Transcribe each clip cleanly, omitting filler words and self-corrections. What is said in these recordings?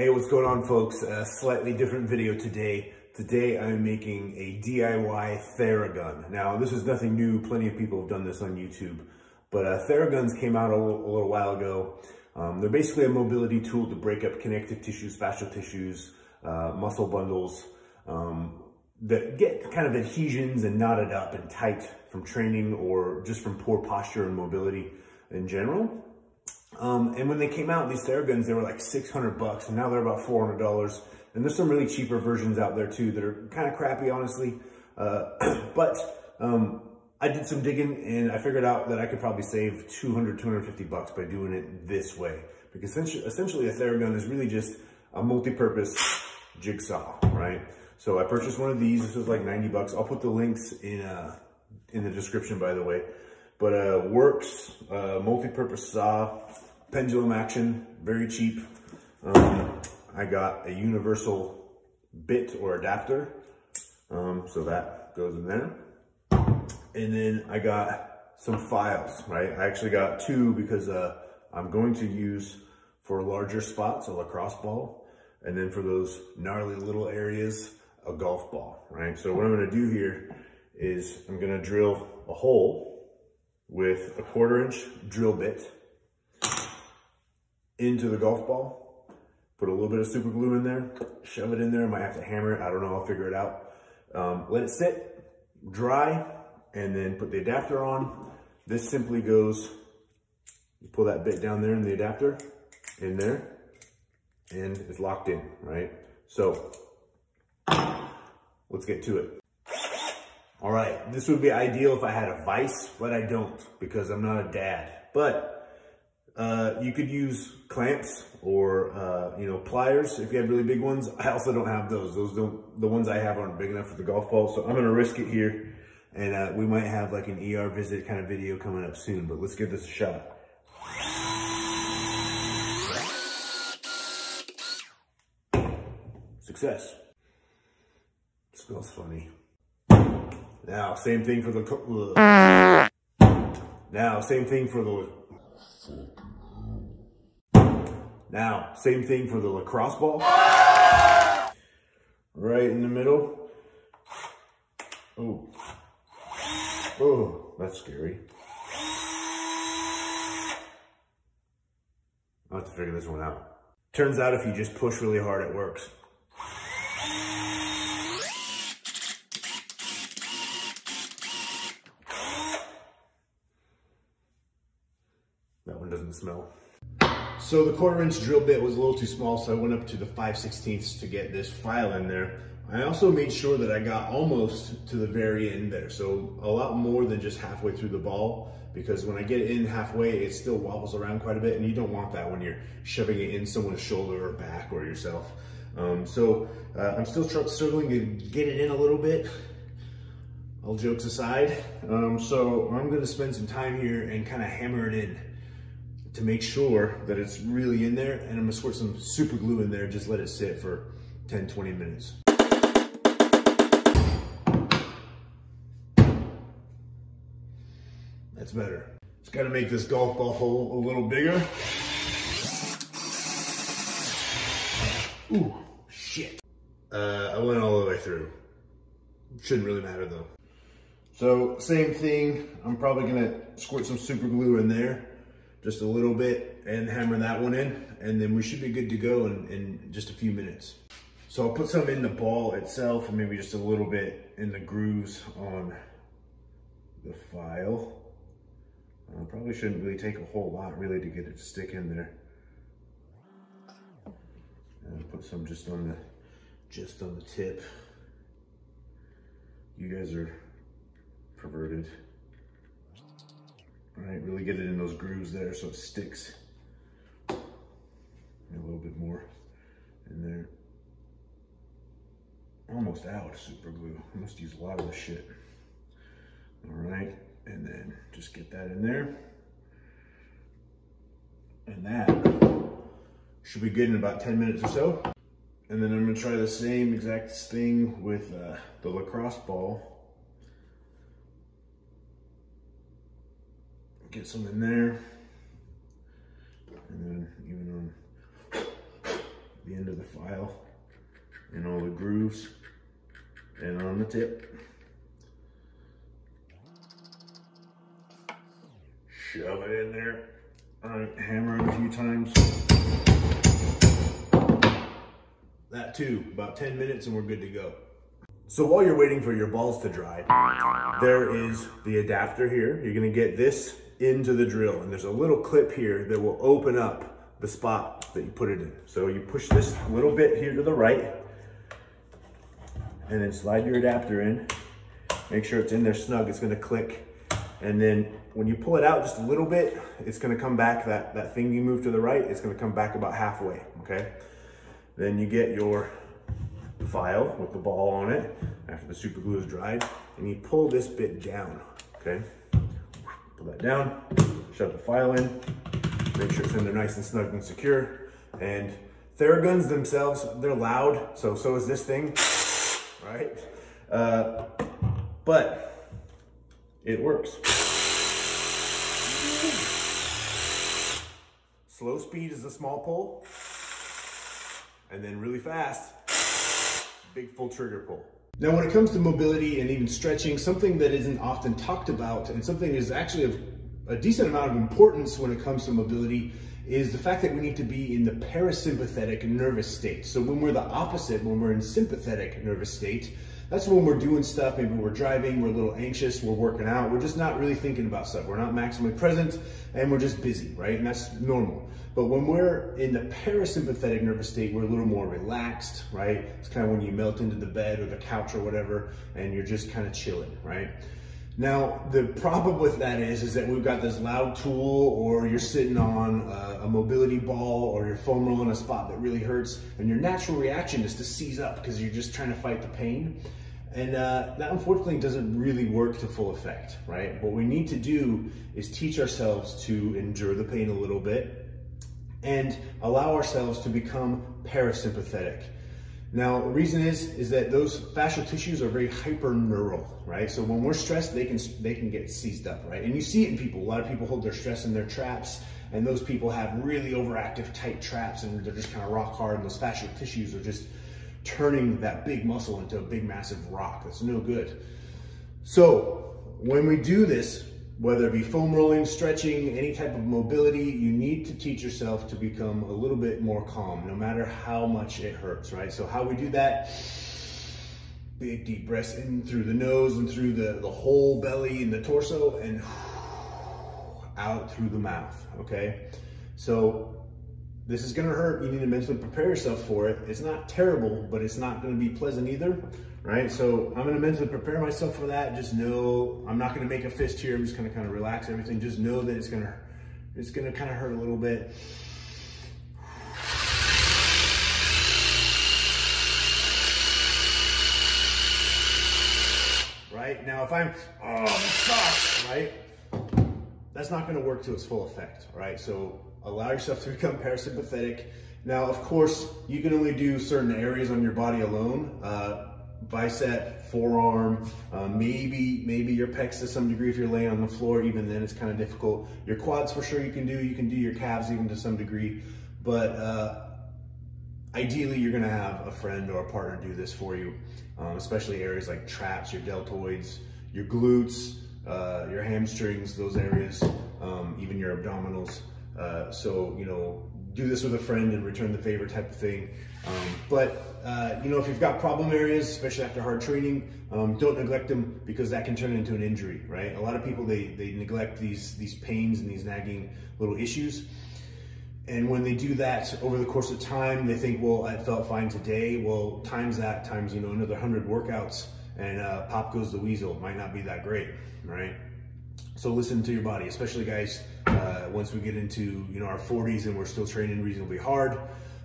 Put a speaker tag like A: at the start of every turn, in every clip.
A: Hey, what's going on, folks? A slightly different video today. Today I'm making a DIY THERAGUN. Now, this is nothing new. Plenty of people have done this on YouTube. But THERAGUNs came out a little while ago. They're basically a mobility tool to break up connective tissues, fascial tissues, muscle bundles that get kind of adhesions and knotted up and tight from training or just from poor posture and mobility in general. And when they came out, these THERAGUNs, they were like $600, and now they're about $400. And there's some really cheaper versions out there too that are kind of crappy, honestly. But I did some digging and I figured out that I could probably save $200–250 by doing it this way. Because essentially a THERAGUN is really just a multi-purpose jigsaw, right? So I purchased one of these. This was like 90 bucks. I'll put the links in the description, by the way. But works, multi-purpose saw, pendulum action, very cheap. I got a universal bit or adapter, so that goes in there. And then I got some files, right? I actually got two because I'm going to use for larger spots a lacrosse ball, and then for those gnarly little areas, a golf ball, right? So what I'm gonna do here is I'm gonna drill a hole with a 1/4-inch drill bit into the golf ball, put a little bit of super glue in there, shove it in there. I might have to hammer it, I don't know, I'll figure it out. Let it sit, dry, and then put the adapter on. This simply goes, you pull that bit down there in the adapter, in there, and it's locked in, right? So, let's get to it. All right, this would be ideal if I had a vise, but I don't because I'm not a dad. But you could use clamps or pliers if you have really big ones. I also don't have those. The ones I have aren't big enough for the golf ball, so I'm gonna risk it here. And we might have like an ER visit kind of video coming up soon, but let's give this a shot. Success. Smells funny. Now, same thing for the lacrosse ball. Right in the middle. Oh, that's scary. I'll have to figure this one out. Turns out if you just push really hard, it works. That one doesn't smell. So the 1/4-inch drill bit was a little too small, so I went up to the 5/16 to get this file in there. I also made sure that I got almost to the very end there. So a lot more than just halfway through the ball, because when I get it in halfway, it still wobbles around quite a bit, and you don't want that when you're shoving it in someone's shoulder or back or yourself. I'm still struggling to get it in a little bit. All jokes aside. So I'm gonna spend some time here and kind of hammer it in to make sure that it's really in there, and I'm gonna squirt some super glue in there, just let it sit for 10–20 minutes. That's better. Just gotta make this golf ball hole a little bigger. Ooh, shit. I went all the way through. Shouldn't really matter though. So same thing, I'm probably gonna squirt some super glue in there, just a little bit, and hammer that one in, and then we should be good to go in just a few minutes. So I'll put some in the ball itself and maybe just a little bit in the grooves on the file. Probably shouldn't really take a whole lot really to get it to stick in there. And put some just on the tip. You guys are perverted. All right, really get it in those grooves there so it sticks. And a little bit more in there. Almost out of super glue. I must use a lot of this shit. All right, and then just get that in there. And that should be good in about 10 minutes or so. And then I'm gonna try the same exact thing with the lacrosse ball. Get some in there. And then even on the end of the file in all the grooves and on the tip. Shove it in there. All right, hammer it a few times. That too, about 10 minutes and we're good to go. So while you're waiting for your balls to dry, there is the adapter here. You're gonna get this into the drill, and there's a little clip here that will open up the spot that you put it in. So you push this little bit here to the right, and then slide your adapter in. Make sure it's in there snug, it's gonna click. And then when you pull it out just a little bit, it's gonna come back, that thing you moved to the right, it's gonna come back about halfway, okay? Then you get your file with the ball on it after the super glue is dried, and you pull this bit down, okay? Pull that down, shove the file in, make sure it's in there nice and snug and secure. And THERAGUNs themselves, they're loud, so is this thing, right? But it works. Slow speed is a small pull, and then really fast, big full trigger pull. Now, when it comes to mobility and even stretching, something that isn't often talked about and something is actually of a decent amount of importance when it comes to mobility is the fact that we need to be in the parasympathetic nervous state. So when we're the opposite, when we're in sympathetic nervous state, that's when we're doing stuff, maybe we're driving, we're a little anxious, we're working out, we're just not really thinking about stuff. We're not maximally present and we're just busy, right? And that's normal. But when we're in the parasympathetic nervous state, we're a little more relaxed, right? It's kind of when you melt into the bed or the couch or whatever, and you're just kind of chilling, right? Now, the problem with that is that we've got this loud tool, or you're sitting on a mobility ball, or you're foam rolling a spot that really hurts, and your natural reaction is to seize up because you're just trying to fight the pain. And that unfortunately doesn't really work to full effect, right? What we need to do is teach ourselves to endure the pain a little bit and allow ourselves to become parasympathetic. Now, the reason is that those fascial tissues are very hyperneural, right? So when we're stressed, they can get seized up, right? And you see it in people. A lot of people hold their stress in their traps, and those people have really overactive, tight traps, and they're just kind of rock hard, and those fascial tissues are just turning that big muscle into a big, massive rock. That's no good. So when we do this, whether it be foam rolling, stretching, any type of mobility, you need to teach yourself to become a little bit more calm, no matter how much it hurts, right? So how we do that, big deep breaths in through the nose and through the whole belly and the torso, and out through the mouth, okay? So this is gonna hurt. You need to mentally prepare yourself for it. It's not terrible, but it's not gonna be pleasant either, right? So I'm gonna mentally prepare myself for that. Just know, I'm not gonna make a fist here. I'm just gonna kind of relax everything. Just know that it's gonna kind of hurt a little bit. Right? Now, if I'm, oh, this sucks, right? That's not gonna work to its full effect, right? So allow yourself to become parasympathetic. Now, of course, you can only do certain areas on your body alone. Bicep, forearm, maybe your pecs to some degree if you're laying on the floor. Even then, it's kind of difficult. Your quads for sure you can do your calves even to some degree. But ideally, you're gonna have a friend or a partner do this for you, especially areas like traps, your deltoids, your glutes, your hamstrings, those areas, even your abdominals. So, you know, do this with a friend and return the favor type of thing. You know, if you've got problem areas, especially after hard training, don't neglect them, because that can turn into an injury, right? A lot of people, they neglect these pains and these nagging little issues. And when they do that over the course of time, they think, well, I felt fine today. Well, times that, times, you know, another 100 workouts, and pop goes the weasel. It might not be that great, right? So listen to your body, especially guys, once we get into, you know, our 40s and we're still training reasonably hard.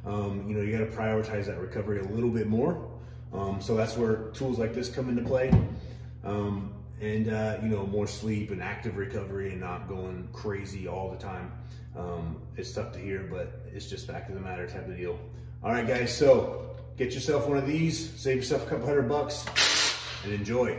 A: You know, you got to prioritize that recovery a little bit more. So that's where tools like this come into play. You know, more sleep and active recovery and not going crazy all the time. It's tough to hear, but it's just fact of the matter type of deal. All right, guys, so get yourself one of these, save yourself a couple $100 and enjoy.